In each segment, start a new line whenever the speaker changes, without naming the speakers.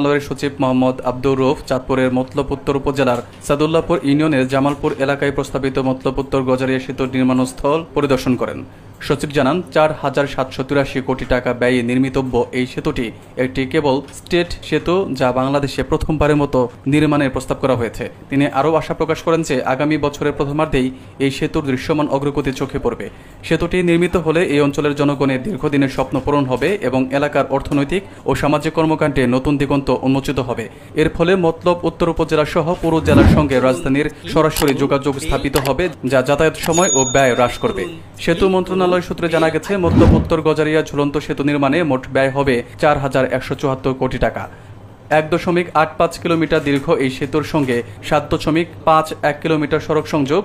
মন্ত্রণালয়ের সচিব মোহাম্মদ আব্দুর রউফ চাঁদপুরের মতলব উত্তর উপজেলার সাদুল্লাপুর ইউনিয়নের জামালপুর এলাকায় প্রস্তাবিত মতলব উত্তর গজারিয়া সেতুর নির্মাণস্থল পরিদর্শন করেন। সচিব জানান, ৪,৭৮৩ কোটি টাকা ব্যয়ে নির্মিতব্য এই সেতুটি একটি কেবল স্টেট সেতু, যা বাংলাদেশে প্রথমবারের মতো নির্মাণের প্রস্তাব করা হয়েছে। তিনি আরও আশা প্রকাশ করেন যে আগামী বছরের প্রথমার্ধেই এই সেতুর দৃশ্যমান অগ্রগতি চোখে পড়বে। সেতুটি নির্মিত হলে এই অঞ্চলের জনগণের দীর্ঘদিনের স্বপ্ন পূরণ হবে এবং এলাকার অর্থনৈতিক ও সামাজিক কর্মকাণ্ডে নতুন দিগন্ত উন্মোচিত হবে। এর ফলে মতলব উত্তর উপজেলা সহ পুরো জেলার সঙ্গে রাজধানীর সরাসরি যোগাযোগ স্থাপিত হবে, যা যাতায়াত সময় ও ব্যয় হ্রাস করবে। সেতু মন্ত্রণালয় সূত্রে জানা গেছে, মতলব উত্তর গজারিয়া ঝুলন্ত সেতু নির্মাণে মোট ব্যয় হবে ৪,১৭৪ কোটি টাকা। ১.৮৫ কিলোমিটার দীর্ঘ এই সেতুর সঙ্গে ৭.৫১ কিলোমিটার সড়ক সংযোগ,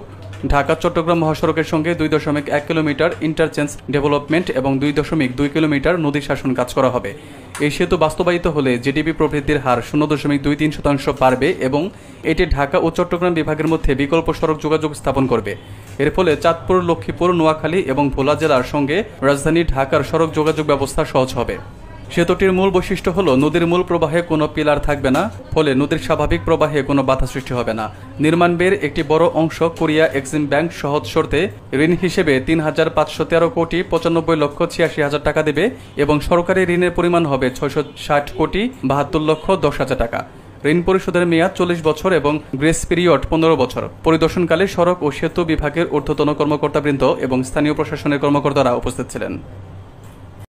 ঢাকা চট্টগ্রাম মহাসড়কের সঙ্গে ২.১ কিলোমিটার ইন্টারচেঞ্জ ডেভেলপমেন্ট এবং ২.২ কিলোমিটার নদী শাসন কাজ করা হবে। এই সেতু বাস্তবায়িত হলে জিডিপি প্রবৃদ্ধির হার ০.২৩% বাড়বে এবং এটি ঢাকা ও চট্টগ্রাম বিভাগের মধ্যে বিকল্প সড়ক যোগাযোগ স্থাপন করবে। এর ফলে চাঁদপুর, লক্ষ্মীপুর, নোয়াখালী এবং ভোলা জেলার সঙ্গে রাজধানী ঢাকার সড়ক যোগাযোগ ব্যবস্থা সহজ হবে। সেতুটির মূল বৈশিষ্ট্য হল নদীর মূল প্রবাহে কোনো পিলার থাকবে না, ফলে নদীর স্বাভাবিক প্রবাহে কোনো বাধা সৃষ্টি হবে না। নির্মাণ ব্যয়ের একটি বড় অংশ কোরিয়া এক্সিম ব্যাংক সহজ শর্তে ঋণ হিসেবে ৩,৫১৩ কোটি ৯৫,৮৬,০০০ টাকা দেবে এবং সরকারি ঋণের পরিমাণ হবে ৬৬০ কোটি ৭২,১০,০০০ টাকা। ঋণ পরিশোধের মেয়াদ ৪০ বছর এবং গ্রেস পিরিয়ড ১৫ বছর। পরিদর্শনকালে সড়ক ও সেতু বিভাগের ঊর্ধ্বতন কর্মকর্তাবৃন্দ এবং স্থানীয় প্রশাসনের কর্মকর্তারা উপস্থিত ছিলেন।